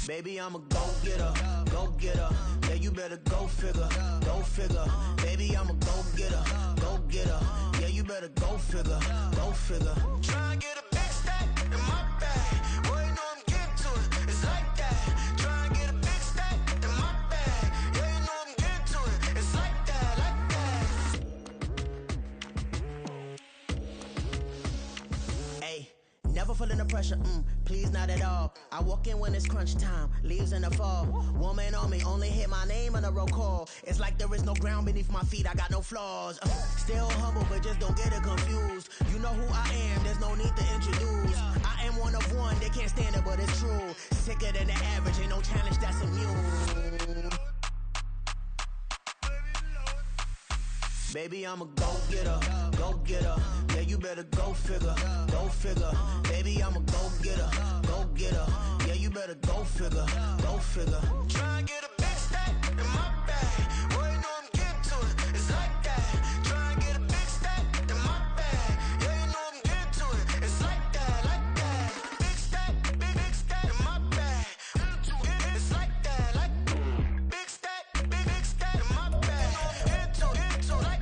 Baby, I'm a go-getter, go-getter. Yeah, you better go figure, go figure. Baby, I'm a go-getter, go-getter. Yeah, you better go figure, go figure. Try and get a big stack in my bag. Boy, you know I'm getting to it. It's like that. Try and get a big stack in my bag. Yeah, you know I'm getting to it. It's like that, like that. Hey. Never feeling the pressure, please not at all. I walk in when it's crunch time, leaves in the fall. Woman on me, only hit my name on a roll call. It's like there is no ground beneath my feet, I got no flaws. Still humble, but just don't get it confused. You know who I am, there's no need to introduce. I am one of one, they can't stand it, but it's true. Sicker than the average, ain't no challenge that's immune. Baby, I'm a go-getter, go-getter. Yeah, you better go figure, go figure. Baby, I'm a go-getter, go-getter. Yeah, you better go figure, go figure. Try and get a big stack in my bag. Boy, you know I'm getting to it. It's like that. Try and get a big stack in my bag. Yeah, you know I'm getting to it. It's like that, like that. Big stack, big stack in my bag. It's like that, like big stack in my bag. Into like.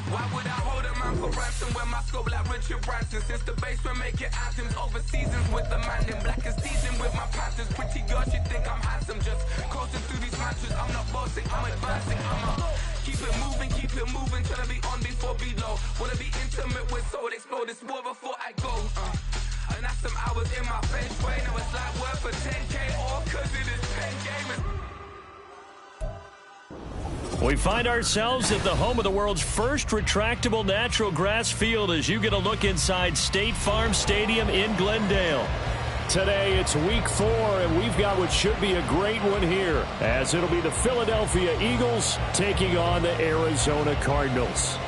Why would I hold a man for ransom when my scope like Richard Branson? Since the basement making anthems over seasons with the man in black is seasoned with my panthers. Pretty girl, she think I'm handsome. Just coasting through these matches. I'm not bossing, I'm advancing. Keep it moving, trying to be on before below. Wanna be intimate with soul, explode this war before I go. And that's some hours in my bench way. Now it's like work for 10K all cause it is pen gaming. We find ourselves at the home of the world's first retractable natural grass field as you get a look inside State Farm Stadium in Glendale. Today it's week 4, and we've got what should be a great one here, as it'll be the Philadelphia Eagles taking on the Arizona Cardinals.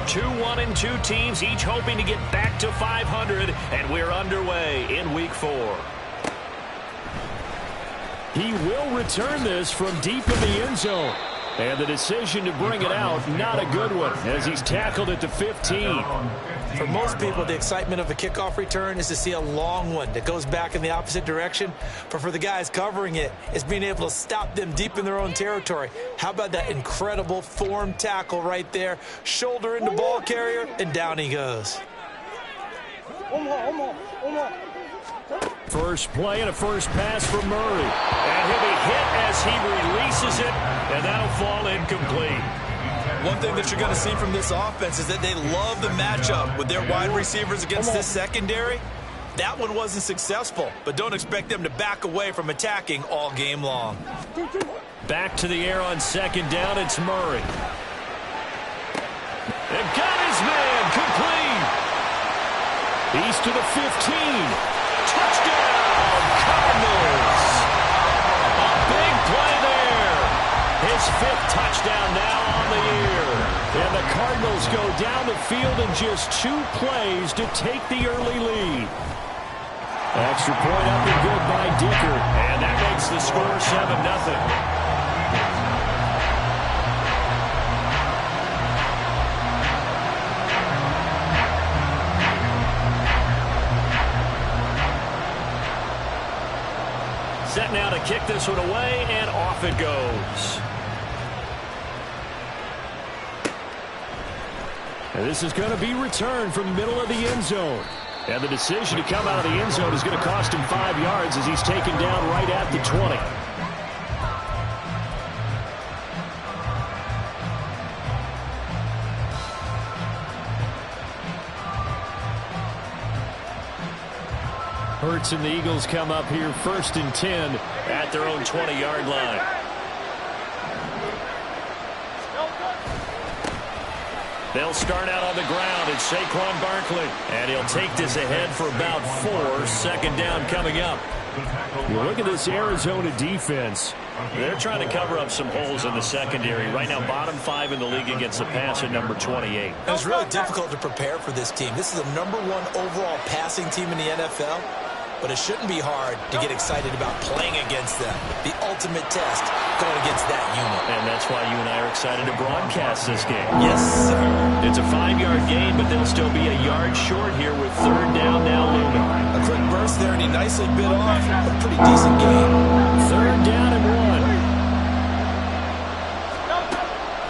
2-1-2 teams, each hoping to get back to 500, and we're underway in week 4. He will return this from deep in the end zone. And the decision to bring it out, not a good one, as he's tackled at the 15. For most people, the excitement of a kickoff return is to see a long one that goes back in the opposite direction. But for the guys covering it, it's being able to stop them deep in their own territory. How about that incredible form tackle right there? Shoulder into ball carrier, and down he goes. First play and a first pass for Murray. And he'll be hit as he releases it, and that'll fall incomplete. One thing that you're going to see from this offense is that they love the matchup with their wide receivers against this secondary. That one wasn't successful, but don't expect them to back away from attacking all game long. Back to the air on second down, it's Murray. And got his man, complete. He's to the 15. Touchdown, Cardinals! A big play there. His 5th touchdown now on the year. And the Cardinals go down the field in just 2 plays to take the early lead. Extra point up and good by Dicker. And that makes the score 7-0. Set now to kick this one away, and off it goes. And this is going to be returned from the middle of the end zone. And the decision to come out of the end zone is going to cost him 5 yards as he's taken down right at the 20. Hurts and the Eagles come up here 1st and 10 at their own 20-yard line. They'll start out on the ground. It's Saquon Barkley. And he'll take this ahead for about 4. Second down coming up. You look at this Arizona defense. They're trying to cover up some holes in the secondary. Right now, bottom 5 in the league against the pass at number 28. It's really difficult to prepare for this team. This is the #1 overall passing team in the NFL, but it shouldn't be hard to get excited about playing against them. The ultimate test going against that unit. And that's why you and I are excited to broadcast this game. Yes, sir. It's a 5-yard gain, but they'll still be a yard short here with 3rd down now looming. A quick burst there, and he nicely bit off a pretty decent game. 3rd down and 1.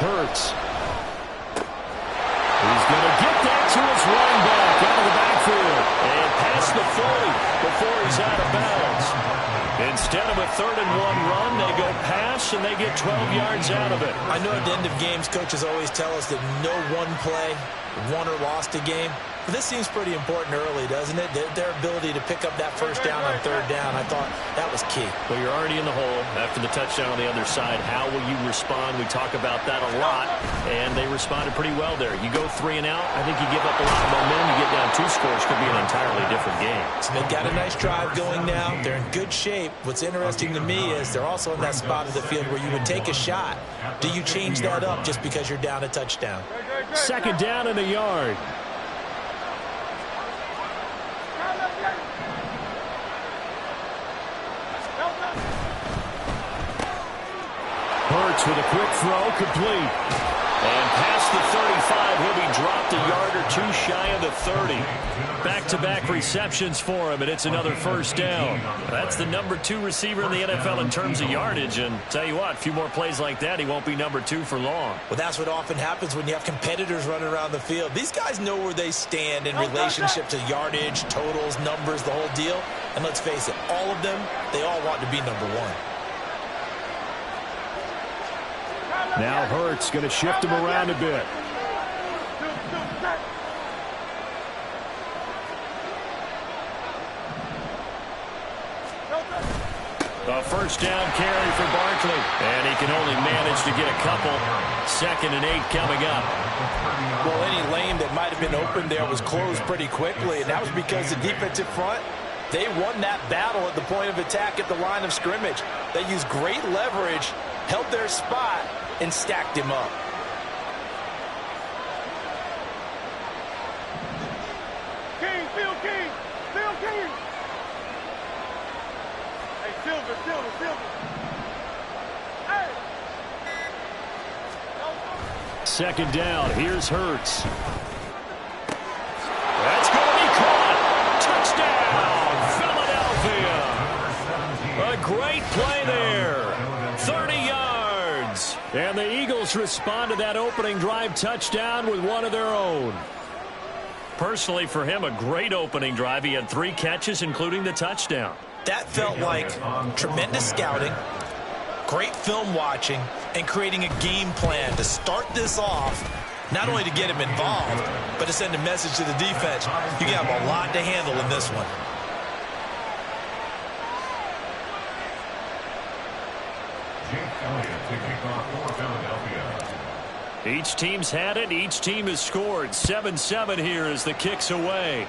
Hurts. He's going to get that to his running back out of the backfield. And past the 40 before he's out of bounds. Instead of a 3rd and 1 run, they go pass, and they get 12 yards out of it. I know at the end of games, coaches always tell us that no one play won or lost a game. But this seems pretty important early, doesn't it? Their ability to pick up that 1st down on 3rd down, I thought that was key. Well, you're already in the hole after the touchdown on the other side. How will you respond? We talk about that a lot, and they responded pretty well there. You go 3 and out, I think you give up a lot of momentum. You get down 2 scores, could be an entirely different game. So they've got a nice drive going now. They're in good shape. What's interesting to me is they're also in that spot of the field where you would take a shot. Do you change that up just because you're down a touchdown? 2nd down and a yard. Hurts with a quick throw, complete. And past the 35, he'll be dropped a yard or 2 shy of the 30. Back-to-back receptions for him, and it's another 1st down. That's the #2 receiver in the NFL in terms of yardage, and tell you what, a few more plays like that, he won't be #2 for long. Well, that's what often happens when you have competitors running around the field. These guys know where they stand in relationship to yardage, totals, numbers, the whole deal. And let's face it, all of them, they all want to be #1. Now Hurts going to shift him around a bit. A 1st down carry for Barkley. And he can only manage to get a couple. 2nd and 8 coming up. Well, any lane that might have been open there was closed pretty quickly, and that was because the defensive front, they won that battle at the point of attack at the line of scrimmage. They used great leverage, held their spot, and stacked him up. King, Phil King, Phil King. Hey, Silver. Hey. 2nd down. Here's Hurts. That's going to be caught. Touchdown, Philadelphia. A great play there. 30 yards. And the Eagles respond to that opening drive touchdown with one of their own. Personally, for him, a great opening drive. He had 3 catches, including the touchdown. That felt like tremendous scouting, great film watching, and creating a game plan to start this off, not only to get him involved, but to send a message to the defense. You have a lot to handle in this one. Each team's had it. Each team has scored. 7-7 here as the kick's away.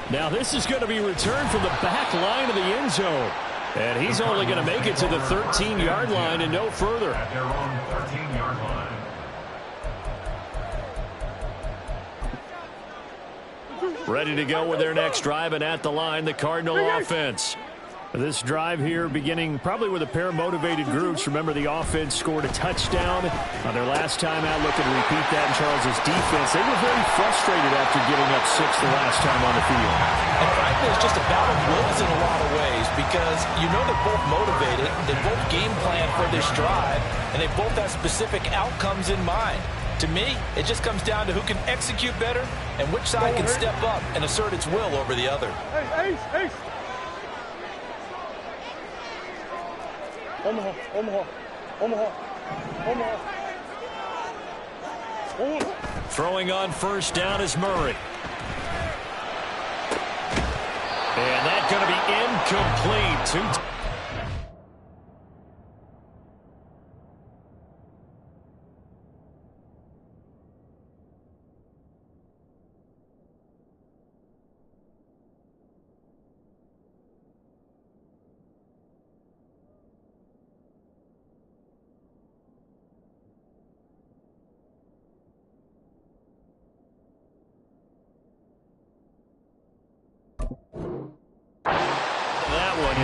Now this is going to be returned from the back line of the end zone. And he's only going to make it to the 13-yard line and no further. At their own 13-yard line. Ready to go with their next drive, and at the line, the Cardinal offense. This drive here beginning probably with a pair of motivated groups. Remember, the offense scored a touchdown on their last time out. Looking to repeat that in Charles's defense. They were very frustrated after giving up 6 the last time on the field. And frankly, it's just a battle of wills in a lot of ways because you know they're both motivated. They both game plan for this drive, and they both have specific outcomes in mind. To me, it just comes down to who can execute better and which side can step up and assert its will over the other. Hey, Ace. Omaha. Throwing on 1st down is Murray. And that's going to be incomplete.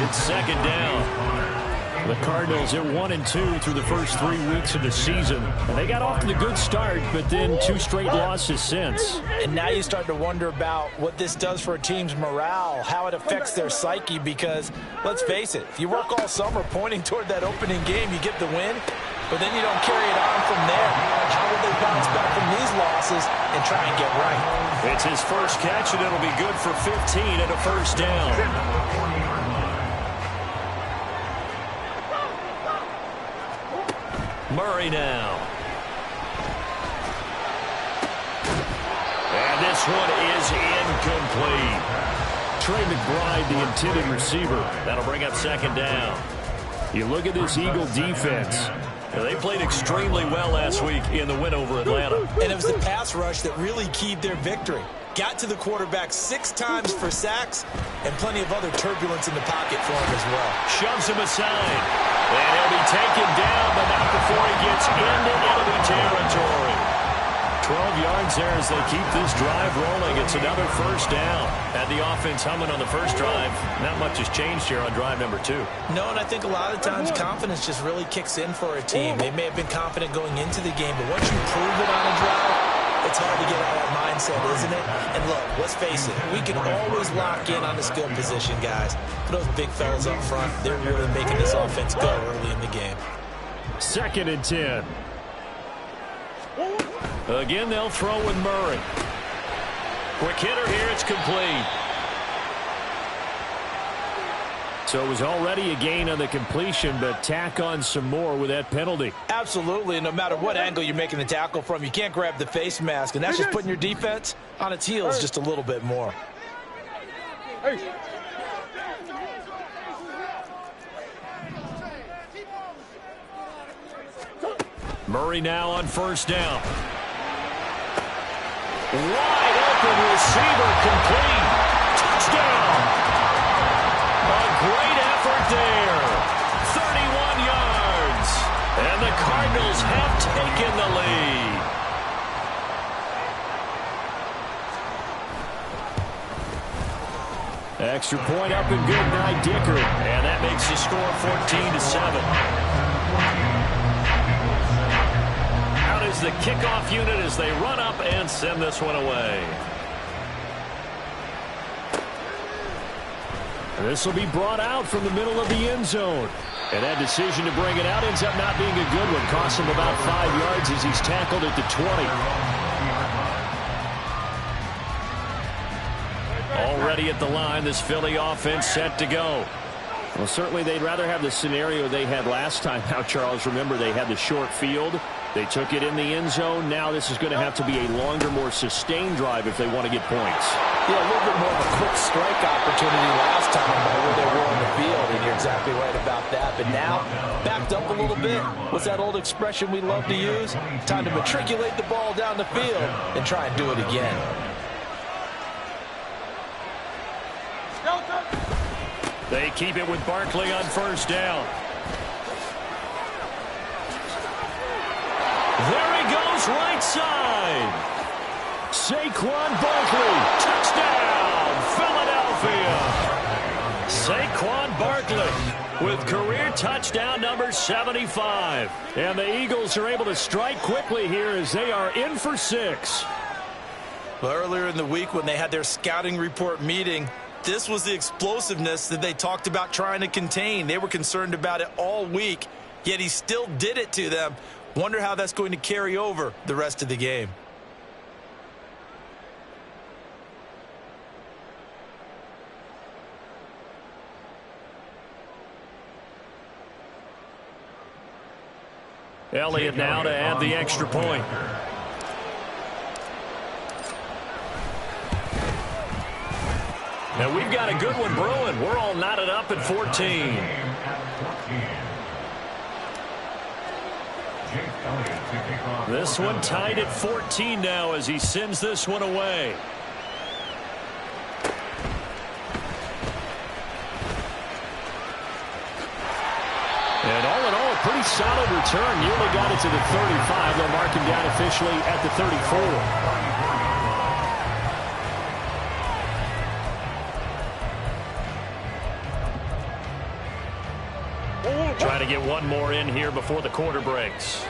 It's second down. The Cardinals are 1-2 through the first 3 weeks of the season. And they got off to the good start, but then 2 straight losses since. And now you start to wonder about what this does for a team's morale, how it affects their psyche, because, let's face it, you work all summer pointing toward that opening game, you get the win, but then you don't carry it on from there. How will they bounce back from these losses and try and get right? It's his first catch, and it'll be good for 15 and a first down. Murray now. And this one is incomplete. Trey McBride, the intended receiver. That'll bring up second down. You look at this Eagle defense. They played extremely well last week in the win over Atlanta. And it was the pass rush that really keyed their victory. Got to the quarterback 6 times for sacks and plenty of other turbulence in the pocket for him as well. Shoves him aside. And he'll be taken down, but not before he gets into enemy territory. 12 yards there as they keep this drive rolling. It's another first down. Had the offense humming on the first drive. Not much has changed here on drive number 2. No, and I think a lot of times confidence just really kicks in for a team. They may have been confident going into the game, but once you prove it on a drive, it's hard to get out of that mindset, isn't it? And look, let's face it, we can always lock in on the skill position, guys. For those big fellas up front, they're really making this offense go early in the game. Second and 10. Again, they'll throw with Murray. Quick hitter here, it's complete. So it was already a gain on the completion, but tack on some more with that penalty. Absolutely, and no matter what angle you're making the tackle from, you can't grab the face mask, and that's just putting your defense on its heels just a little bit more. Murray now on first down. Wide open receiver, complete. Touchdown. A great effort there. 31 yards. And the Cardinals have taken the lead. Extra point up and good by Dicker. And that makes the score 14-7. Out is the kickoff unit as they run up and send this one away. This will be brought out from the middle of the end zone. And that decision to bring it out ends up not being a good one. Costs him about 5 yards as he's tackled at the 20. Already at the line, this Philly offense set to go. Well, certainly they'd rather have the scenario they had last time. Now, Charles, remember they had the short field. They took it in the end zone. Now this is going to have to be a longer, more sustained drive if they want to get points. Yeah, a little bit more of a quick strike opportunity last time by where they were on the field, and you're exactly right about that. But now, backed up a little bit. What's that old expression we love to use? Time to matriculate the ball down the field and try and do it again. They keep it with Barkley on first down. There he goes, right side. Saquon Barkley, touchdown, Philadelphia. Saquon Barkley with career touchdown number 75. And the Eagles are able to strike quickly here as they are in for 6. Well, earlier in the week when they had their scouting report meeting, this was the explosiveness that they talked about trying to contain. They were concerned about it all week, yet he still did it to them. Wonder how that's going to carry over the rest of the game. Elliott now to add the extra point. And we've got a good one brewing. We're all knotted up at 14. This one tied at 14 now as he sends this one away. And all in all, a pretty solid return. Nearly got it to the 35. They'll mark him down officially at the 34. Try to get one more in here before the quarter breaks.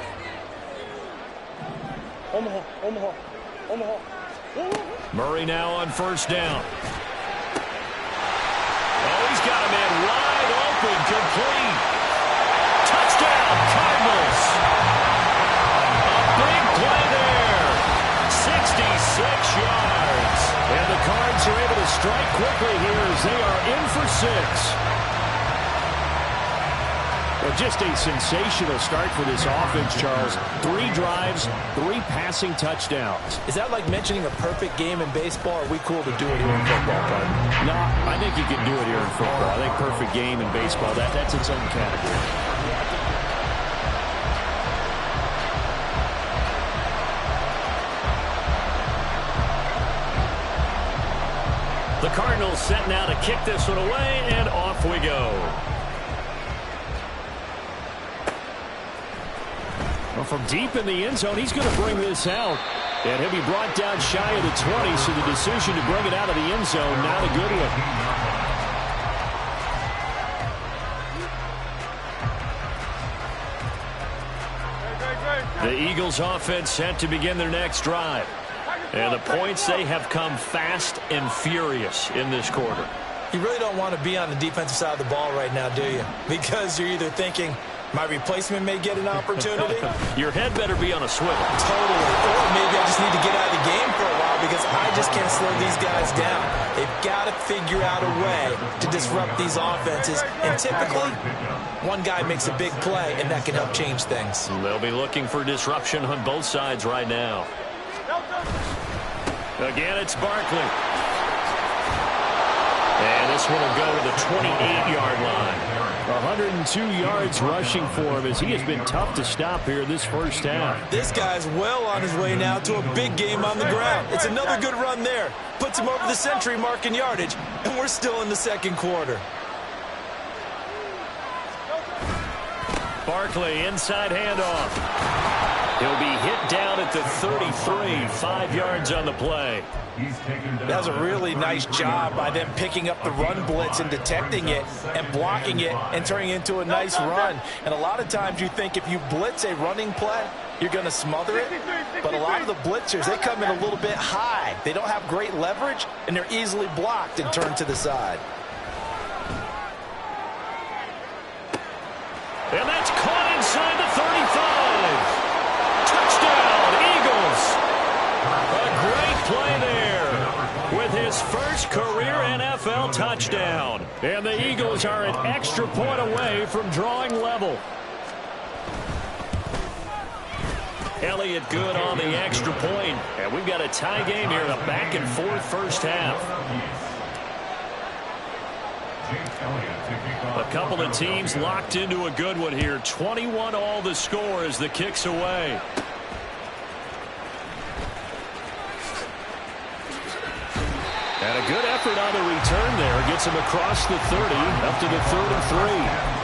Murray now on first down. Oh, he's got a man wide open, complete. Touchdown, Cardinals. A big play there. 66 yards. And the Cards are able to strike quickly here as they are in for 6. Well, just a sensational start for this offense, Charles. 3 drives, 3 passing touchdowns. Is that like mentioning a perfect game in baseball? Or are we cool to do it here in football, Card? No, I think you can do it here in football. I think perfect game in baseball, that's its own category. The Cardinals set now to kick this one away, and off we go. Well, from deep in the end zone, he's going to bring this out. And he'll be brought down shy of the 20, so the decision to bring it out of the end zone, not a good one. The Eagles offense set to begin their next drive. And the points, they have come fast and furious in this quarter. You really don't want to be on the defensive side of the ball right now, do you? Because you're either thinking, my replacement may get an opportunity. Your head better be on a swivel. Totally. Or maybe I just need to get out of the game for a while because I just can't slow these guys down. They've got to figure out a way to disrupt these offenses. And typically, one guy makes a big play, and that can help change things. They'll be looking for disruption on both sides right now. Again, it's Barkley. And this one will go to the 28-yard line. 102 yards rushing for him as he has been tough to stop here this first half. This guy's well on his way now to a big game on the ground. It's another good run there. Puts him over the century mark in yardage, and we're still in the second quarter. Barkley, inside handoff. He'll be hit down at the 33, 5 yards on the play. That was a really nice job by them picking up the run blitz and detecting it and blocking it and turning it into a nice run. And a lot of times you think if you blitz a running play, you're going to smother it. But a lot of the blitzers, they come in a little bit high. They don't have great leverage, and they're easily blocked and turned to the side. And that's caught inside the 35. Touchdown, Eagles. A great play there with his first career NFL touchdown. And the Eagles are an extra point away from drawing level. Elliott good on the extra point. And we've got a tie game here, a back-and-forth first half. A couple of teams locked into a good one here. 21-all the score as the kick's away. And a good effort on the return there. Gets him across the 30, up to the 33.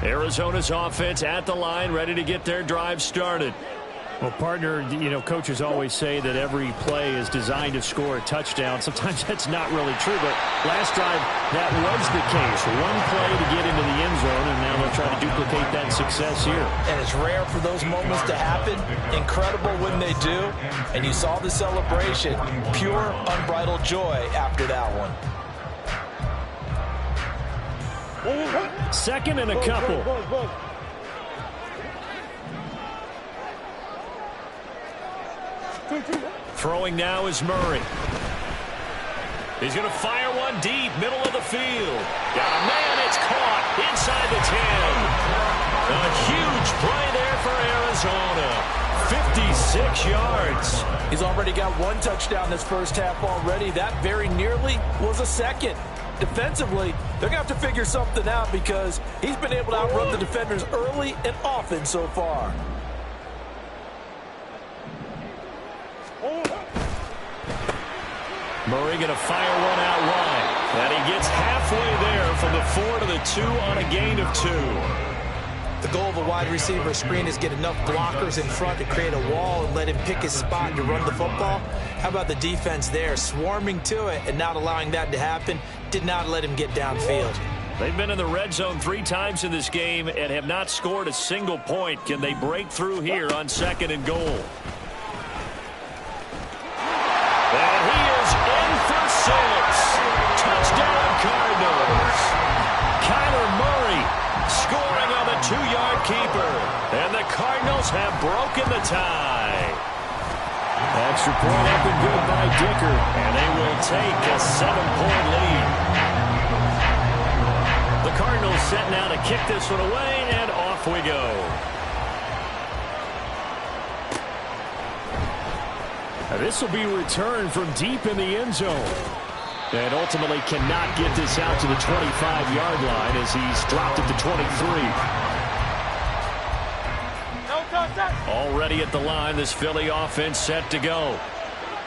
Arizona's offense at the line, ready to get their drive started. Well, partner, you know, coaches always say that every play is designed to score a touchdown. Sometimes that's not really true, but last drive, that was the case. One play to get into the end zone, and now they'll try to duplicate that success here. And it's rare for those moments to happen. Incredible when they do. And you saw the celebration. Pure, unbridled joy after that one. Second and a couple. Throwing now is Murray. He's going to fire one deep, middle of the field. Got a man, it's caught inside the 10. A huge play there for Arizona. 56 yards. He's already got one touchdown this first half already. That very nearly was a second. Defensively, they're going to have to figure something out because he's been able to outrun the defenders early and often so far. Murray going to fire one out wide. And he gets halfway there from the 4 to the 2 on a gain of 2. The goal of a wide receiver screen is get enough blockers in front to create a wall and let him pick his spot to run the football. How about the defense there, swarming to it and not allowing that to happen? Did not let him get downfield. They've been in the red zone 3 times in this game and have not scored a single point. Can they break through here on 2nd and goal? And he is in for 6. Touchdown, Cardinals. Kyler Murray scoring on the 2-yard keeper. And the Cardinals have broken the tie. Extra point up and good by Dicker. And they will take a 7-point lead. The Cardinals set now to kick this one away, and off we go. Now this will be returned from deep in the end zone. And ultimately cannot get this out to the 25-yard line as he's dropped it to 23. Already at the line, this Philly offense set to go.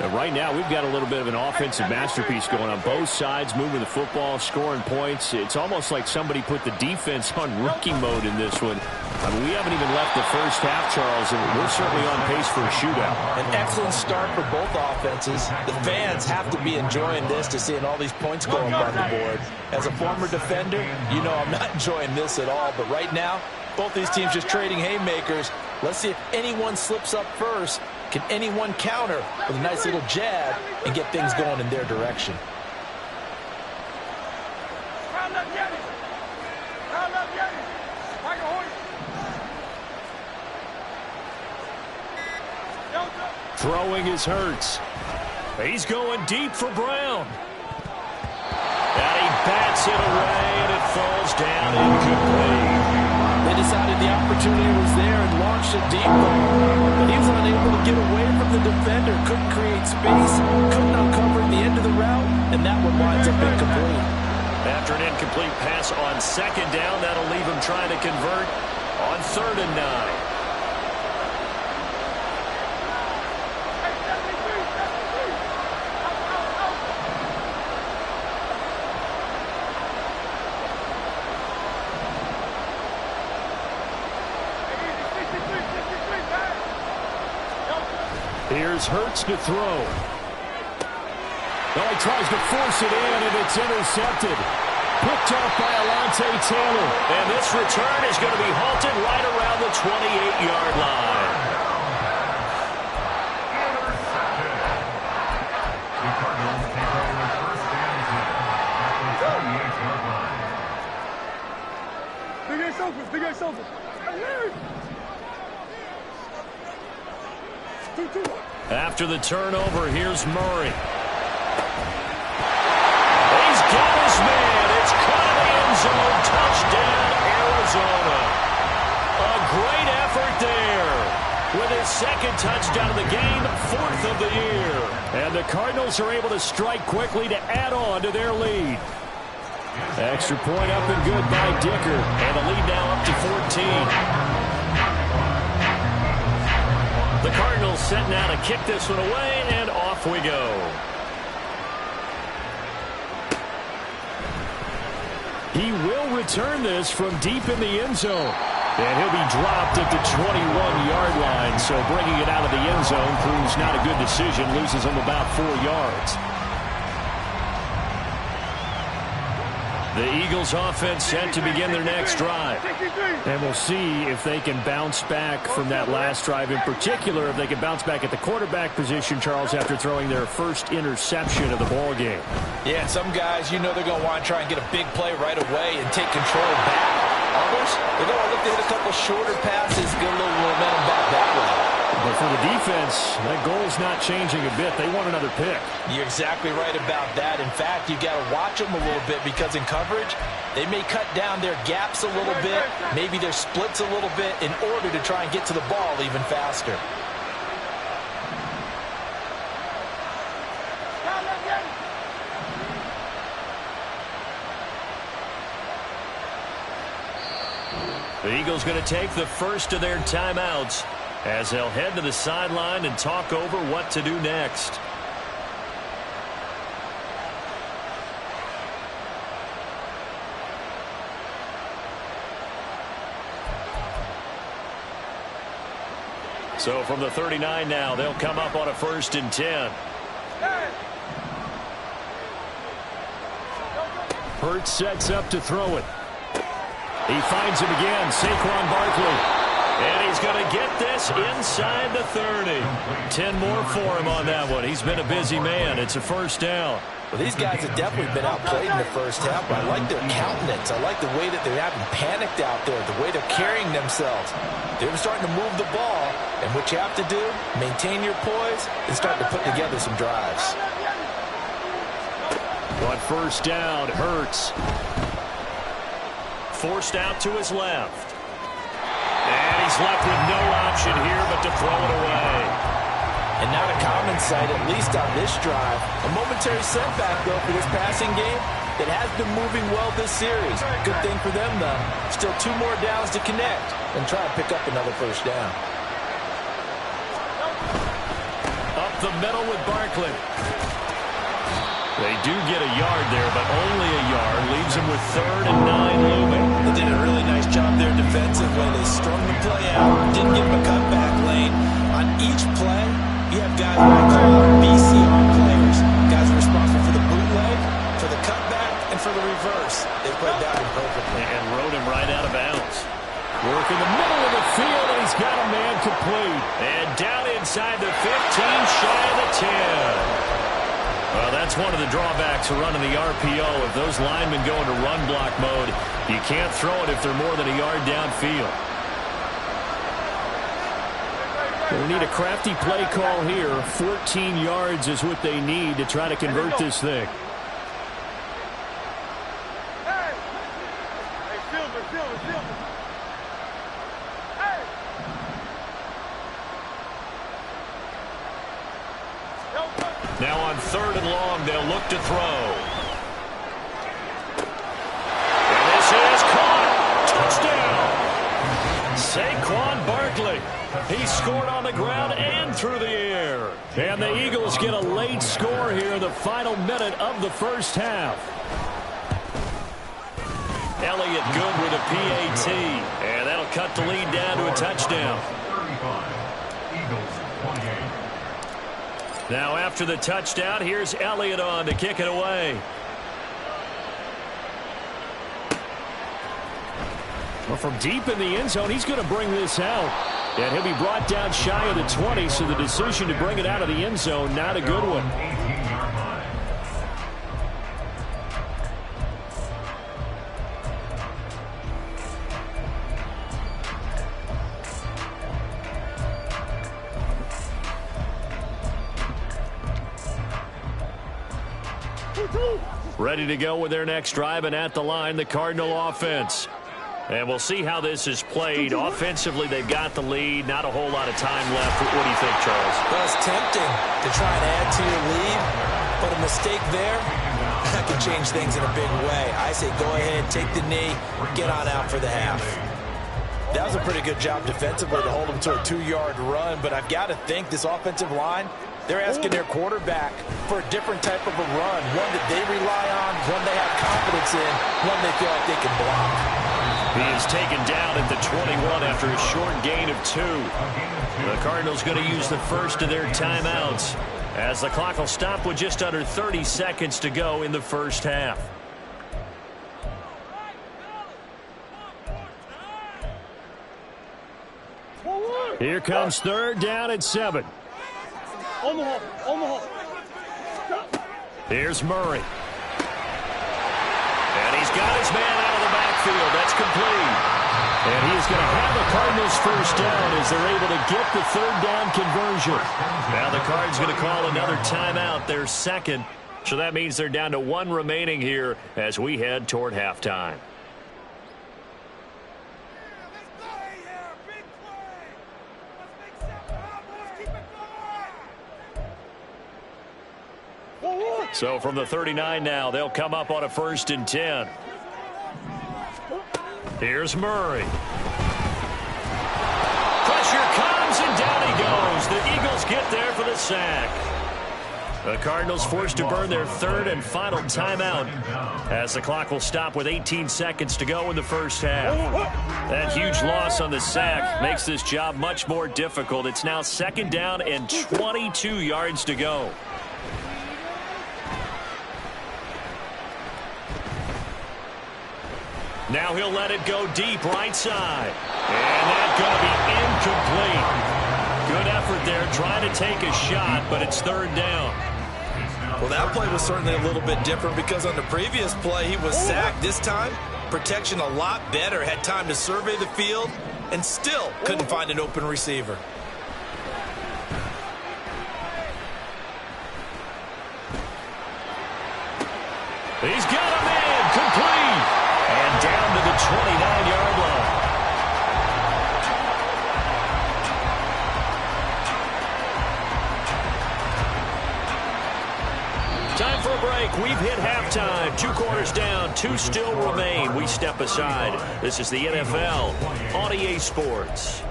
Now right now, we've got a little bit of an offensive masterpiece going on both sides, moving the football, scoring points. It's almost like somebody put the defense on rookie mode in this one. I mean, we haven't even left the first half, Charles, and we're certainly on pace for a shootout. An excellent start for both offenses. The fans have to be enjoying this to seeing all these points going on the board. As a former defender, you know I'm not enjoying this at all. But right now, both these teams just trading haymakers. Let's see if anyone slips up first. Can anyone counter with a nice little jab and get things going in their direction? Throwing is Hurts. He's going deep for Brown. And he bats it away, and it falls down incomplete. They decided the opportunity was there and launched it deep, but he was unable to get away from the defender, couldn't create space, couldn't uncover the end of the route, and that one winds up incomplete. After an incomplete pass on 2nd down, that'll leave him trying to convert on 3rd and 9. Here's Hurts to throw. Well, he tries to force it in, and it's intercepted. Picked up by Alontae Taylor. And this return is going to be halted right around the 28-yard line. The Cardinals take over first down at the 28-yard line. Big A's open, Big A's open. After the turnover, here's Murray. He's got his man. It's caught in the end zone. Touchdown, Arizona. A great effort there. With his 2nd touchdown of the game, 4th of the year. And the Cardinals are able to strike quickly to add on to their lead. Extra point up and good by Dicker. And the lead now up to 14. The Cardinals set now to kick this one away, and off we go. He will return this from deep in the end zone. And he'll be dropped at the 21-yard line, so bringing it out of the end zone proves not a good decision, loses him about 4 yards. The Eagles offense set to begin their next drive. And we'll see if they can bounce back from that last drive. In particular, if they can bounce back at the quarterback position, Charles, after throwing their first interception of the ball game. Yeah, and some guys, you know they're going to want to try and get a big play right away and take control back. Others, they're going to look to hit a couple shorter passes, get a little momentum back that way. But for the defense, that goal's not changing a bit. They want another pick. You're exactly right about that. In fact, you got to watch them a little bit because in coverage, they may cut down their gaps a little bit, maybe their splits a little bit in order to try and get to the ball even faster. The Eagles going to take the first of their timeouts as they'll head to the sideline and talk over what to do next. So from the 39 now, they'll come up on a 1st and 10. Hurts sets up to throw it. He finds him again, Saquon Barkley. And he's going to get this inside the 30. 10 more for him on that one. He's been a busy man. It's a 1st down. Well, these guys have definitely been outplayed in the first half, but I like their countenance. I like the way that they haven't panicked out there, the way they're carrying themselves. They're starting to move the ball, and what you have to do, maintain your poise and start to put together some drives. On 1st down, Hurts. Forced out to his left. And he's left with no option here but to throw it away. And not a common sight, at least on this drive. A momentary setback, though, for this passing game that has been moving well this series. Good thing for them, though. Still 2 more downs to connect and try to pick up another 1st down. Up the middle with Barkley. They do get a yard there, but only a yard. Leaves them with 3rd and 9 looming. They did a really nice job there defensively. They strung the play out, didn't give them a cutback lane. On each play, you have guys who I call BCR players. Guys are responsible for the bootleg, for the cutback, and for the reverse. They played that one perfectly. And rode him right out of bounds. Work in the middle of the field, and he's got a man complete. And down inside the 15, shy of the 10. Well, that's one of the drawbacks of running the RPO. If those linemen go into run block mode, you can't throw it if they're more than a yard downfield. We need a crafty play call here. 14 yards is what they need to try to convert this thing. Now on 3rd and long, they'll look to throw. And this is caught. Touchdown. Saquon Barkley. He scored on the ground and through the air. And the Eagles get a late score here in the final minute of the 1st half. Elliott good with a PAT. And that'll cut the lead down to a touchdown. 35. Eagles 28. Now after the touchdown, here's Elliott on to kick it away. Well, from deep in the end zone, he's going to bring this out. And he'll be brought down shy of the 20, so the decision to bring it out of the end zone, not a good one. 18-yard line. Ready to go with their next drive, and at the line, the Cardinal offense. And we'll see how this is played. Offensively, they've got the lead. Not a whole lot of time left. What do you think, Charles? Well, it's tempting to try and add to your lead, but a mistake there, that can change things in a big way. I say go ahead, take the knee, get on out for the half. That was a pretty good job defensively to hold them to a 2-yard run, but I've got to think this offensive line, they're asking their quarterback for a different type of a run, one that they rely on, one they have confidence in, one they feel like they can block. He is taken down at the 21 after a short gain of 2. The Cardinals going to use the first of their timeouts as the clock will stop with just under 30 seconds to go in the 1st half. Here comes 3rd down at 7. Here's Murray. And he's got his man out of the backfield. That's complete. And he is going to have the Cardinals 1st down as they're able to get the 3rd down conversion. Now the Cards going to call another timeout, their 2nd. So that means they're down to 1 remaining here as we head toward halftime. So from the 39 now, they'll come up on a 1st and 10. Here's Murray. Pressure comes, and down he goes. The Eagles get there for the sack. The Cardinals forced to burn their third and final timeout as the clock will stop with 18 seconds to go in the first half. That huge loss on the sack makes this job much more difficult. It's now second down and 22 yards to go. Now he'll let it go deep right side. And that's going to be incomplete. Good effort there trying to take a shot, but it's third down. Well, that play was certainly a little bit different because on the previous play, he was sacked. This time, protection a lot better. Had time to survey the field and still couldn't find an open receiver. He's got a man complete. And down to the 29-yard line. Time for a break. We've hit halftime. 2 quarters down. 2 still remain. We step aside. This is the NFL on EA Sports.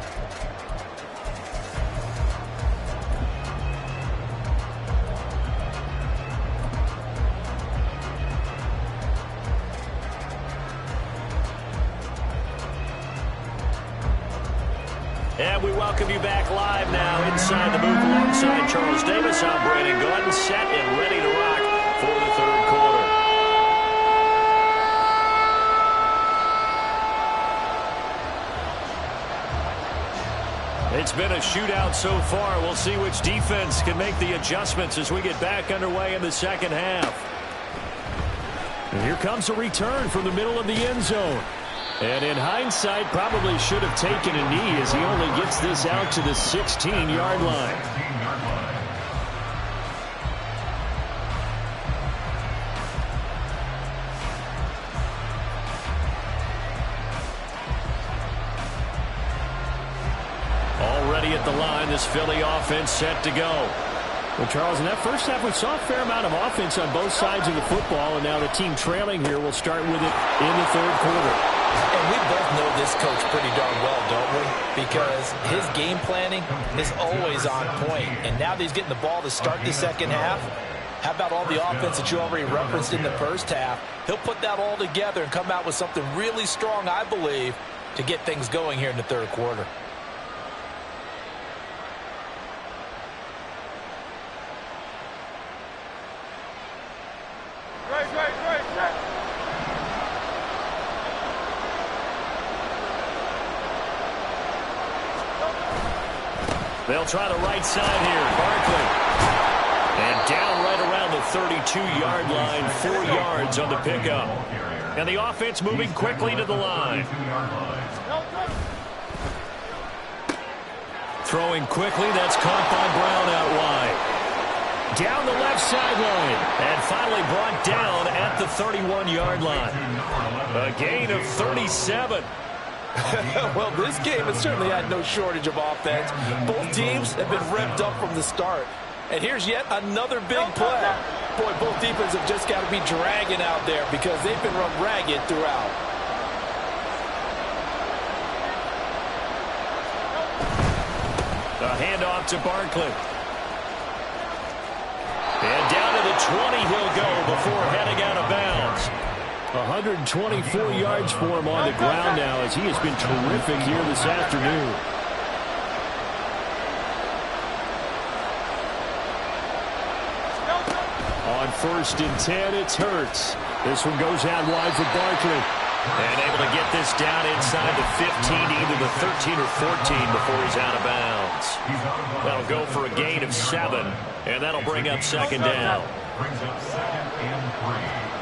And we welcome you back live now inside the booth alongside Charles Davis. I'm Brandon Gordon, set and ready to rock for the third quarter. It's been a shootout so far. We'll see which defense can make the adjustments as we get back underway in the second half. And here comes a return from the middle of the end zone. And in hindsight, probably should have taken a knee as he only gets this out to the 16-yard line. Already at the line, this Philly offense set to go. Well, Charles, in that first half, we saw a fair amount of offense on both sides of the football, and now the team trailing here will start with it in the third quarter. And we both know this coach pretty darn well, don't we? Because his game planning is always on point. And now that he's getting the ball to start the second half, how about all the offense that you already referenced in the first half? He'll put that all together and come out with something really strong, I believe, to get things going here in the third quarter. They'll try the right side here. Barkley. And down right around the 32-yard line. 4 yards on the pickup. And the offense moving quickly to the line. Throwing quickly. That's caught by Brown out wide. Down the left sideline. And finally brought down at the 31-yard line. A gain of 37. Well, this game has certainly had no shortage of offense. Both teams have been revved up from the start. And here's yet another big play. Boy, both defenses have just got to be dragging out there because they've been run ragged throughout. The handoff to Barkley. And down to the 20 he'll go before heading out of bounds. 124 yards for him on the ground now as he has been terrific here this afternoon. On 1st and 10, it's Hurts. This one goes out wide for Barkley. And able to get this down inside the 15, either the 13 or 14 before he's out of bounds. That'll go for a gain of 7, and that'll bring up second down. Brings up 2nd and 3.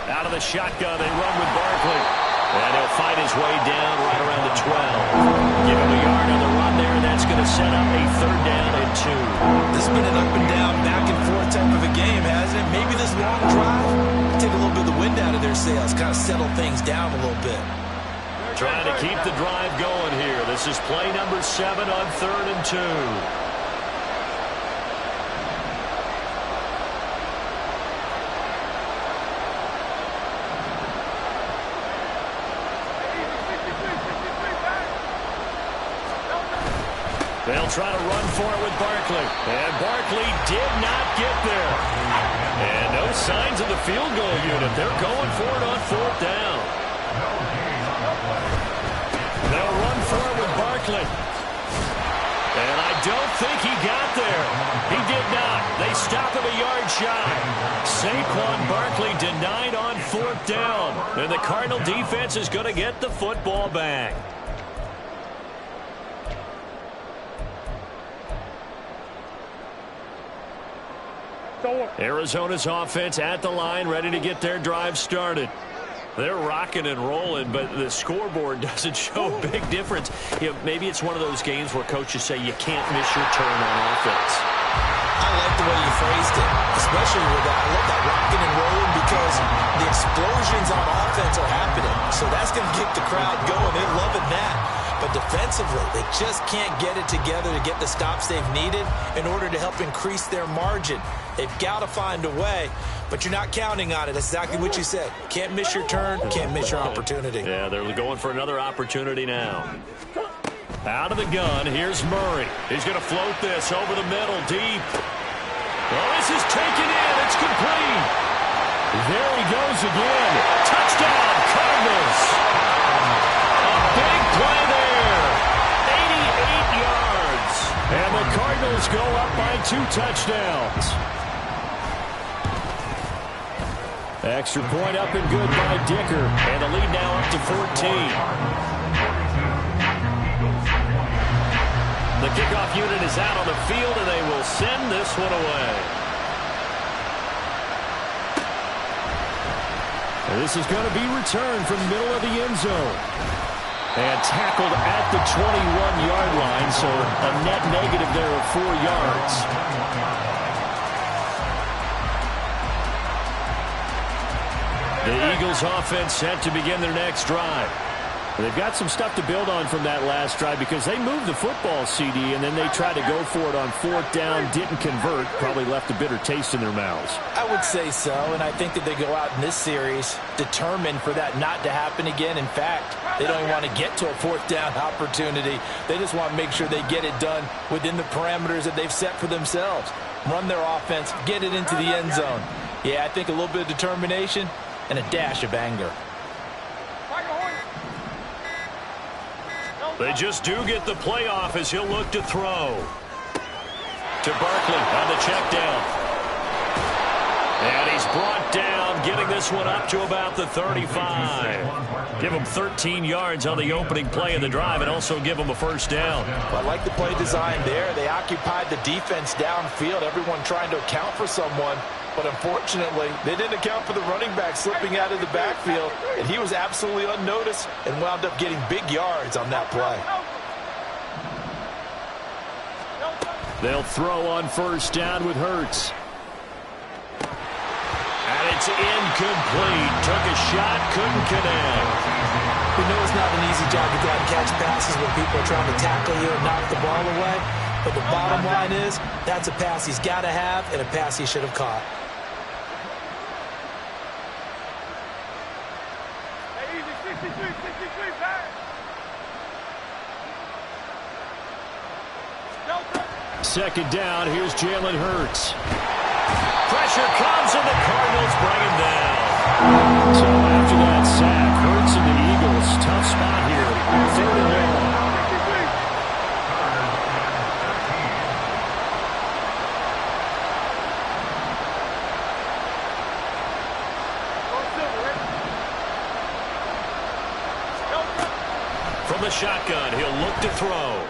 Out of the shotgun, they run with Barkley. And he'll fight his way down right around the 12. Give him a yard on the run there, and that's going to set up a 3rd down and 2. This has been an up and down, back and forth type of a game, hasn't it? Maybe this long drive take a little bit of the wind out of their sails, kind of settle things down a little bit. Trying to keep the drive going here. This is play number 7 on 3rd and 2. They'll try to run for it with Barkley. And Barkley did not get there. And no signs of the field goal unit. They're going for it on 4th down. They'll run for it with Barkley. And I don't think he got there. He did not. They stop him a yard shy. Saquon Barkley denied on 4th down. And the Cardinal defense is going to get the football back. Arizona's offense at the line, ready to get their drive started. They're rocking and rolling, but the scoreboard doesn't show a big difference. You know, maybe it's one of those games where coaches say you can't miss your turn on offense. I like the way you phrased it, especially with that. I love that rocking and rolling because the explosions on offense are happening. So that's going to get the crowd going. They're loving that. But defensively, they just can't get it together to get the stops they've needed in order to help increase their margin. They've got to find a way, but you're not counting on it. That's exactly what you said. Can't miss your turn, can't miss your opportunity. Yeah, they're going for another opportunity now. Out of the gun, here's Murray. He's going to float this over the middle, deep. Well, this is taken in. It's complete. There he goes again. Touchdown, Cardinals. A big play there. 88 yards. And the Cardinals go up by 2 touchdowns. Extra point up and good by Dicker. And the lead now up to 14. The kickoff unit is out on the field, and they will send this one away. And this is going to be returned from the middle of the end zone. And tackled at the 21-yard line, so a net negative there of 4 yards. The Eagles offense set to begin their next drive. They've got some stuff to build on from that last drive because they moved the football, CD, and then they tried to go for it on 4th down, didn't convert, probably left a bitter taste in their mouths. I would say so, and I think that they go out in this series determined for that not to happen again. In fact, they don't even want to get to a 4th down opportunity. They just want to make sure they get it done within the parameters that they've set for themselves. Run their offense, get it into the end zone. Yeah, I think a little bit of determination and a dash of anger. They just do get the playoff as he'll look to throw. To Barkley on the check down. And he's brought down, getting this one up to about the 35. Give him 13 yards on the opening play of the drive and also give him a 1st down. Well, I like the play design there. They occupied the defense downfield, everyone trying to account for someone. But unfortunately, they didn't account for the running back slipping out of the backfield, and he was absolutely unnoticed and wound up getting big yards on that play. They'll throw on 1st down with Hurts. And it's incomplete. Took a shot, couldn't connect. We know it's not an easy job to go out and catch passes when people are trying to tackle you and knock the ball away. But the bottom line is, that's a pass he's got to have and a pass he should have caught. Second down, here's Jalen Hurts. Pressure comes and the Cardinals bring him down. So after that sack, Hurts and the Eagles, tough spot here. 3rd and long. From the shotgun, he'll look to throw.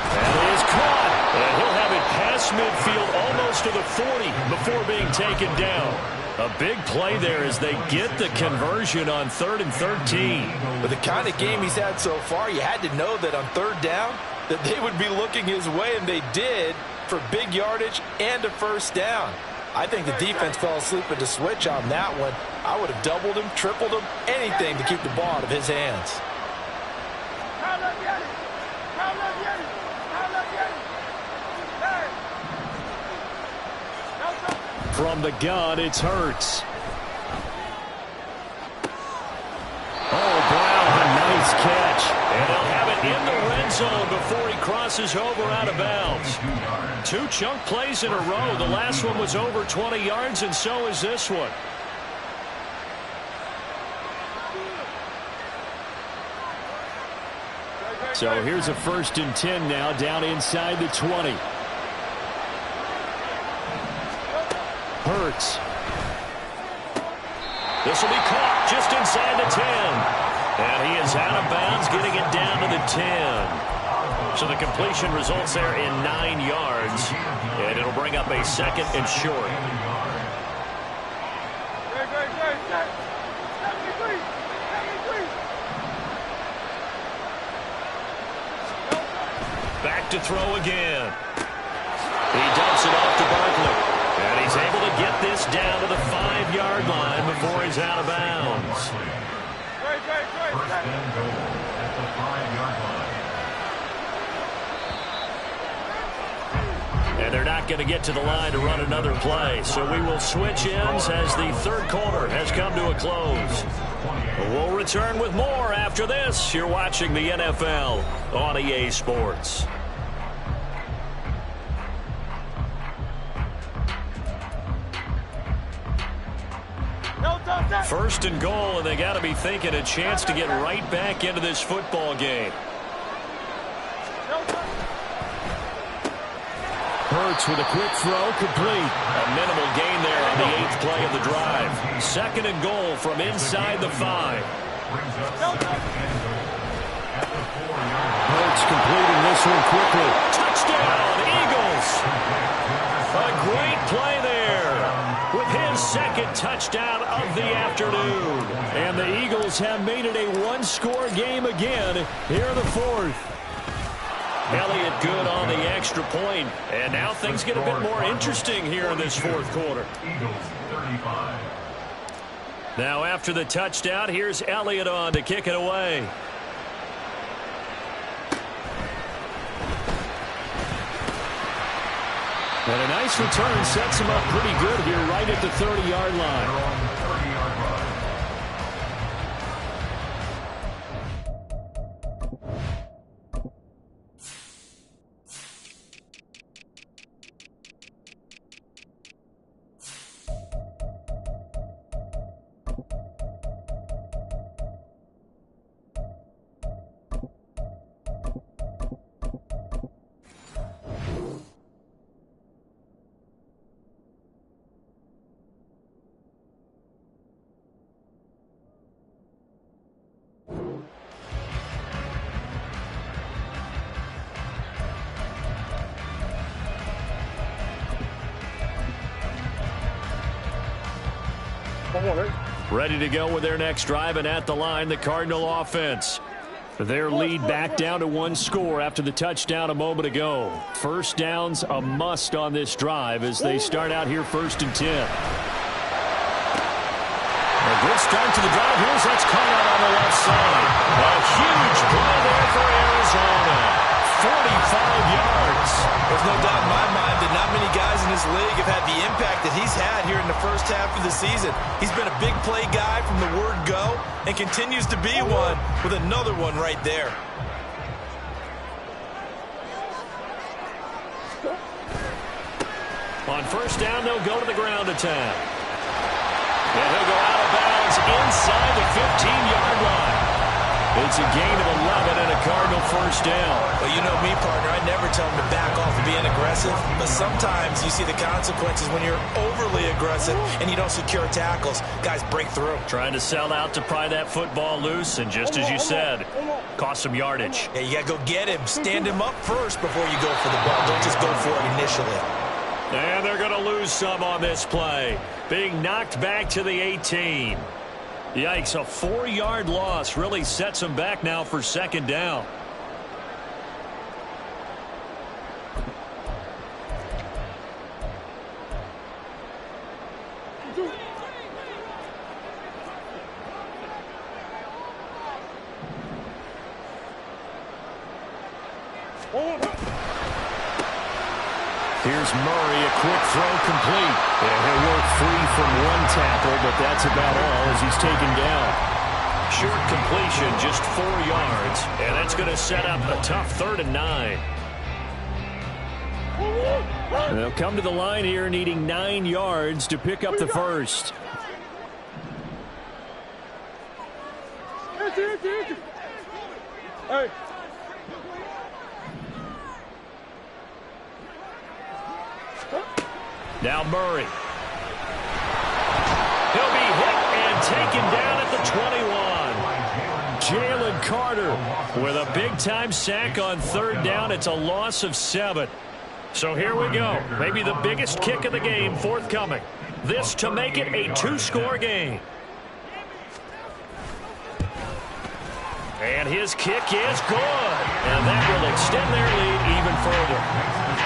And it is caught. And he'll have it past midfield almost to the 40 before being taken down. A big play there as they get the conversion on 3rd and 13. With the kind of game he's had so far, you had to know that on 3rd down that they would be looking his way, and they did for big yardage and a 1st down. I think the defense fell asleep at the switch on that one. I would have doubled him, tripled him, anything to keep the ball out of his hands. From the gun, it's Hurts. Oh, Brown, a nice catch. And they'll have it in the red zone before he crosses over out of bounds. 2 chunk plays in a row. The last one was over 20 yards, and so is this one. So here's a 1st and 10 now, down inside the 20. Hurts. This will be caught just inside the 10. And he is out of bounds, getting it down to the 10. So the completion results there in 9 yards. And it'll bring up a 2nd and short. Back to throw again. He dumps it off to Barkley. And he's able to get this down to the 5-yard line before he's out of bounds. 1st and goal at the 5-yard line. And they're not going to get to the line to run another play. So we will switch ends as the 3rd quarter has come to a close. We'll return with more after this. You're watching the NFL on EA Sports. First and goal, and they got to be thinking a chance to get right back into this football game. Hurts with a quick throw, complete. A minimal gain there on the 8th play of the drive. 2nd and goal from inside the 5. Hurts completing this one quickly. Touchdown, Eagles! A great play there with his 2nd touchdown of the afternoon. And the Eagles have made it a 1-score game again here in the 4th. Elliott good on the extra point. And now things get a bit more interesting here in this 4th quarter. Eagles 35. Now after the touchdown, here's Elliott on to kick it away. And a nice return sets him up pretty good here right at the 30-yard line. Ready to go with their next drive, and at the line, the Cardinal offense. Their lead back down to 1 score after the touchdown a moment ago. First downs a must on this drive as they start out here 1st and 10. A good start to the drive. Here's that's caught out on the left side. A huge play there for Arizona. 45 yards. There's no doubt in my mind that not many guys in this league have had the impact that he's had here in the first half of the season. He's been a big play guy from the word go and continues to be one with another one right there. On first down, they'll go to the ground attack. And he'll go out of bounds inside the 15-yard line. It's a gain of 11 and a Cardinal first down. Well, you know me, partner. I never tell them to back off of being aggressive. But sometimes you see the consequences when you're overly aggressive and you don't secure tackles. Guys break through. Trying to sell out to pry that football loose. And just as you said, cost some yardage. Yeah, you got to go get him. Stand him up first before you go for the ball. Don't just go for it initially. And they're going to lose some on this play. Being knocked back to the 18. Yikes, a 4-yard loss really sets them back now for 2nd down. Here's Murray, a quick throw complete. And he'll work free from 1 tackle, but that's about all as he's taken down. Short completion, just 4 yards. And that's going to set up a tough 3rd and 9. They'll come to the line here needing 9 yards to pick up the first. Hey. Now Murray. He'll be hit and taken down at the 21. Jalen Carter with a big-time sack on 3rd down. It's a loss of 7. So here we go. Maybe the biggest kick of the game forthcoming. This to make it a 2-score game. And his kick is good. And that will extend their lead even further.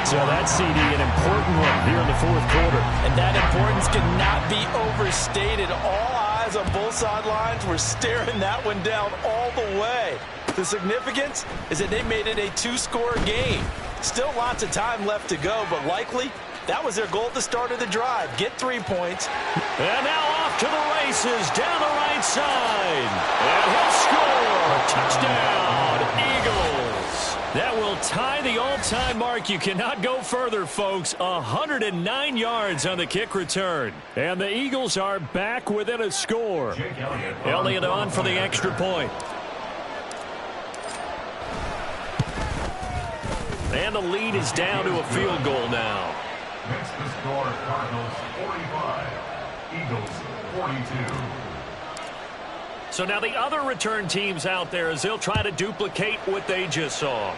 So that's, CD, an important one here in the 4th quarter. And that importance cannot be overstated. All eyes on both sidelines were staring that one down all the way. The significance is that they made it a 2-score game. Still lots of time left to go, but likely that was their goal at the start of the drive. Get 3 points. And now off to the races down the right side. And he'll score. Touchdown, Eagles. That will tie the all-time mark. You cannot go further, folks. 109 yards on the kick return. And the Eagles are back within a score. Elliott on for the extra point. And the lead is down to a field goal now. Next to score, Cardinals 45, Eagles 42. So now the other return teams out there as they'll try to duplicate what they just saw.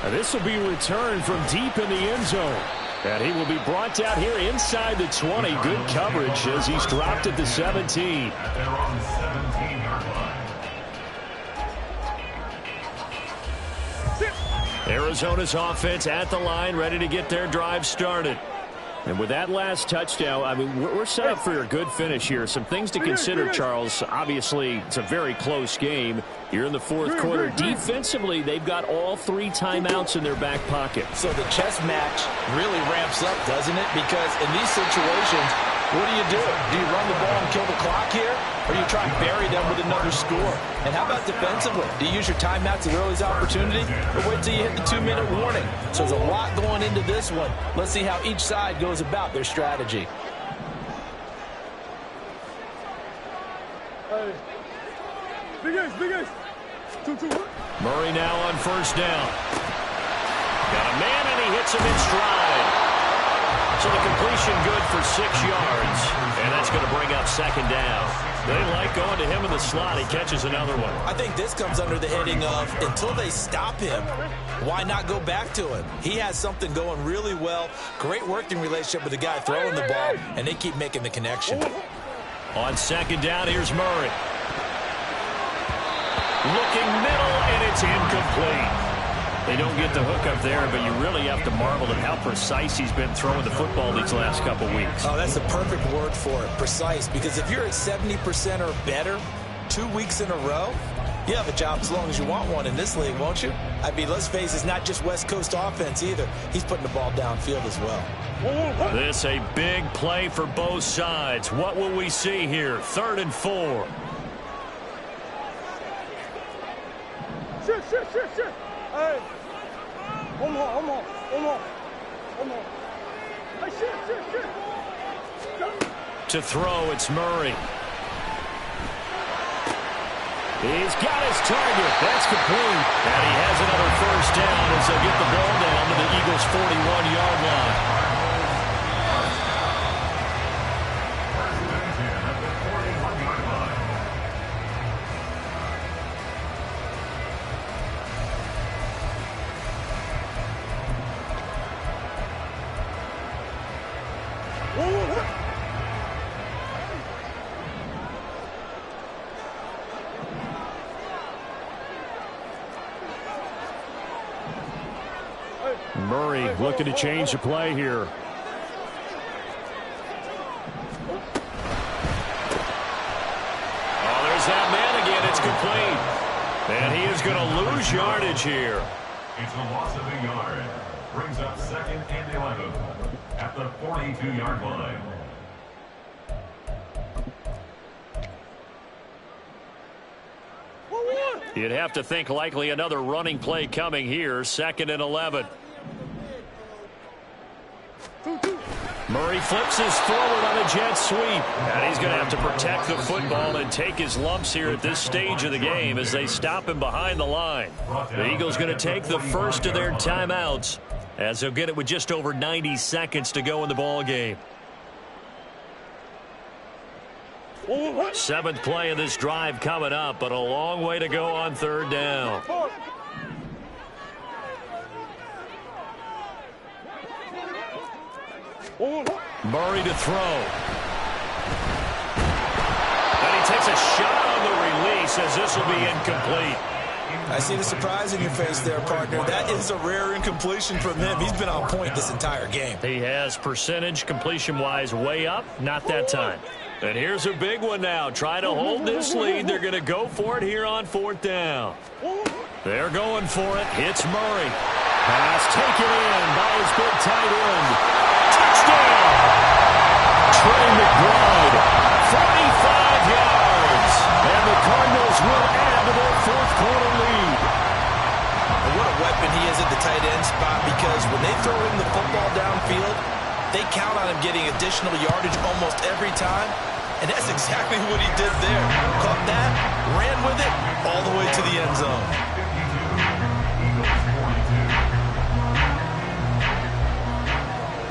And this will be returned from deep in the end zone. And he will be brought down here inside the 20. Good coverage as he's dropped at the 17. At their own 17-yard line. Arizona's offense at the line, ready to get their drive started. And with that last touchdown, I mean, we're set up for a good finish here. Some things to consider, Charles. Obviously, it's a very close game. You're in the 4th quarter. Defensively, they've got all 3 timeouts in their back pocket. So the chess match really ramps up, doesn't it? Because in these situations, what do? Do you run the ball and kill the clock here? Or do you try and bury them with another score? And how about defensively? Do you use your timeouts at early opportunity? Or wait till you hit the 2-minute warning? So there's a lot going into this one. Let's see how each side goes about their strategy. Hey. Big ace. 2-2. Murray now on 1st down. Got a man, and he hits him in stride. So the completion good for 6 yards. And that's going to bring up 2nd down. They like going to him in the slot. He catches another one. I think this comes under the heading of until they stop him, why not go back to him? He has something going really well. Great working relationship with the guy throwing the ball, and they keep making the connection. On 2nd down, here's Murray. Looking middle, and it's incomplete. They don't get the hook up there, but you really have to marvel at how precise he's been throwing the football these last couple weeks. Oh, that's the perfect word for it, precise. Because if you're at 70% or better 2 weeks in a row, you have a job as long as you want one in this league, won't you? I mean, let's face it, it's not just West Coast offense either. He's putting the ball downfield as well. This a big play for both sides. What will we see here? 3rd and 4. Shit. Hey. One more. Hey, shit. To throw, it's Murray. He's got his target. That's complete. And he has another 1st down as they'll get the ball down to the Eagles' 41-yard line. Murray looking to change the play here. Oh, there's that man again. It's complete. And he is going to lose yardage here. It's a loss of a yard. Brings up 2nd and 11 at the 42-yard line. You'd have to think likely another running play coming here, 2nd and 11. Murray flips his forward on a jet sweep. And he's going to have to protect the football and take his lumps here at this stage of the game as they stop him behind the line. The Eagles going to take the first of their timeouts as they'll get it with just over 90 seconds to go in the ball game. 7th play of this drive coming up, but a long way to go on 3rd down. Murray to throw. And he takes a shot on the release as this will be incomplete. I see the surprise in your face there, partner. That is a rare incompletion from him. He's been on point this entire game. He has percentage completion-wise way up. Not that time. And here's a big one now. Trying to hold this lead. They're going to go for it here on 4th down. They're going for it. Hits Murray. Pass taken in by his big tight end. Touchdown! Trey McBride, 45 yards. And the Cardinals will add to their 4th quarter lead. And what a weapon he is at the tight end spot, because when they throw him the football downfield, they count on him getting additional yardage almost every time. And that's exactly what he did there. Caught that, ran with it, all the way to the end zone.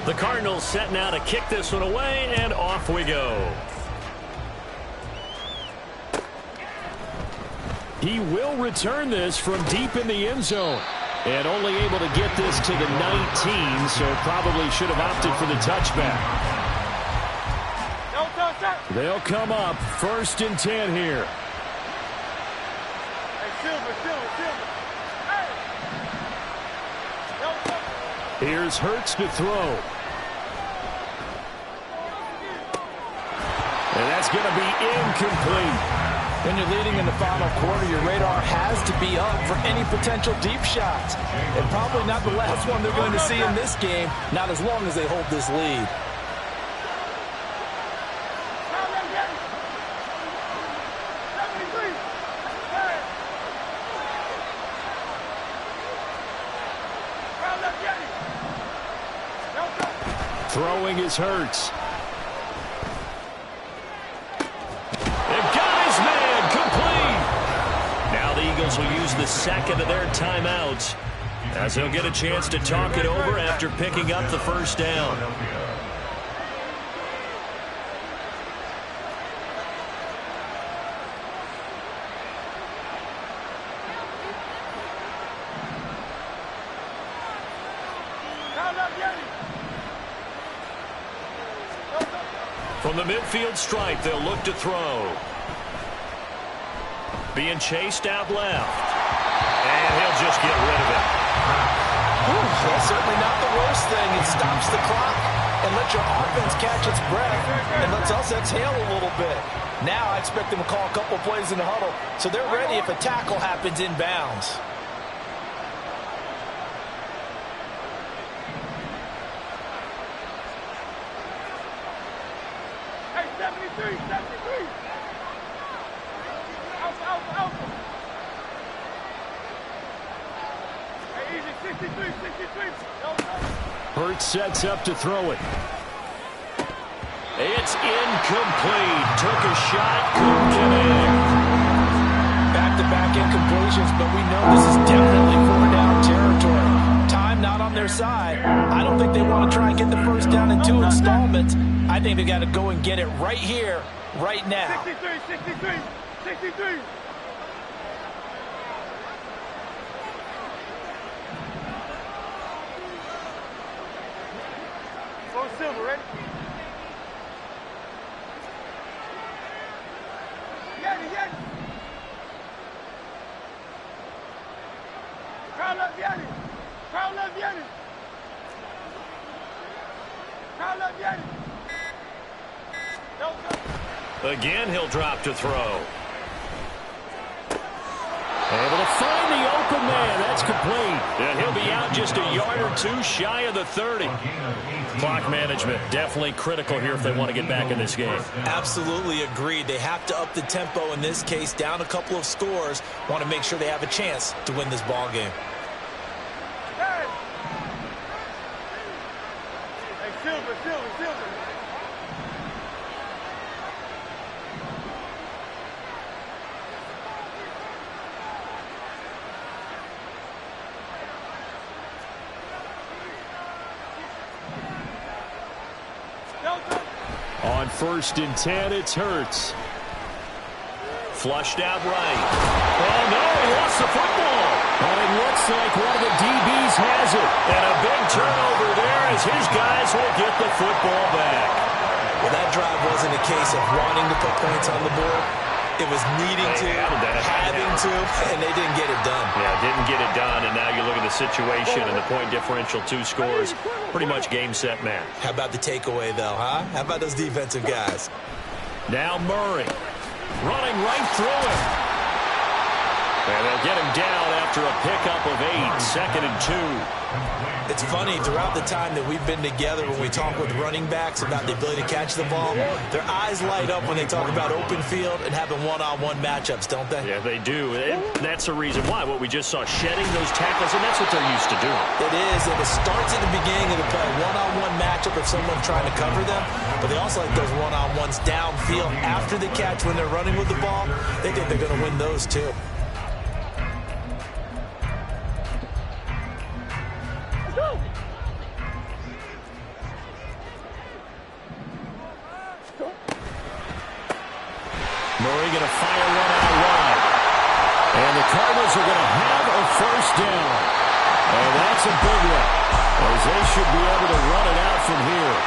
The Cardinals set now to kick this one away, and off we go. He will return this from deep in the end zone. And only able to get this to the 19, so probably should have opted for the touchback. They'll come up 1st and 10 here. Here's Hurts to throw. And that's going to be incomplete. When you're leading in the final quarter, your radar has to be up for any potential deep shots. And probably not the last one they're going to see in this game, not as long as they hold this lead. Throwing is Hurts. And got his man complete. Now the Eagles will use the 2nd of their timeouts as they'll get a chance to talk it over after picking up the 1st down. From the midfield stripe, they'll look to throw. Being chased out left. And he'll just get rid of it. That's certainly not the worst thing. It stops the clock and lets your offense catch its breath and lets us exhale a little bit. Now I expect them to call a couple plays in the huddle so they're ready if a tackle happens inbounds. Hurts sets up to throw it. It's incomplete. Took a shot, couldn't connect. Back-to-back incompletions, but we know this is definitely 4-down territory. Time not on their side. I don't think they want to try and get the 1st down in 2 installments. I think they got to go and get it right here, right now. 63. Silver, ready? Yanni. Crowd love Yanni. Again, he'll drop to throw. Able to find the open man. That's complete. And he'll be out just a yard or two shy of the 30. Clock management definitely critical here if they want to get back in this game. Absolutely agreed. They have to up the tempo in this case, down a couple of scores. Want to make sure they have a chance to win this ball game. Hey, Silver. On 1st and 10, it's Hurts. Flushed out right. Oh, no, he lost the football. And it looks like one of the DBs has it. And a big turnover there as his guys will get the football back. Well, that drive wasn't a case of wanting to put points on the board. It was needing to, having to, and they didn't get it done. Yeah, didn't get it done, and now you look at the situation and the point differential, 2 scores, pretty much game, set, match. How about the takeaway, though, huh? How about those defensive guys? Now Murray running right through him. And they'll get him down after a pickup of 8, 2nd and 2. It's funny, throughout the time that we've been together, when we talk with running backs about the ability to catch the ball, their eyes light up when they talk about open field and having one-on-one matchups, don't they? Yeah, they do. And that's the reason why. What we just saw, shedding those tackles, and that's what they're used to doing. It is, and it starts at the beginning of the play. One-on-one matchup if someone's trying to cover them, but they also like those one-on-ones downfield after the catch when they're running with the ball. They think they're going to win those, too. Murray going to fire one out wide. And the Cardinals are going to have a 1st down. And that's a big one, as they should be able to run it out from here.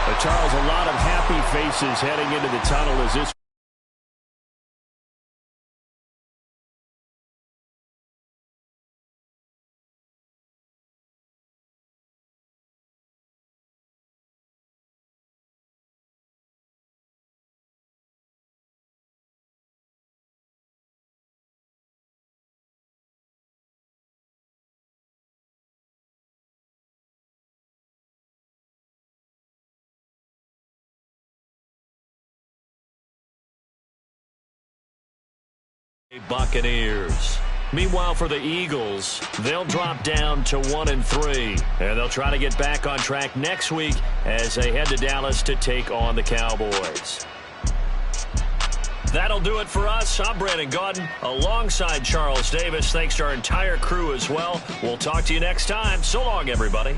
But Charles, a lot of happy faces heading into the tunnel as this Buccaneers. Meanwhile, for the Eagles, they'll drop down to 1-3, and they'll try to get back on track next week as they head to Dallas to take on the Cowboys. That'll do it for us. I'm Brandon Gaudin alongside Charles Davis. Thanks to our entire crew as well. We'll talk to you next time. So long, everybody.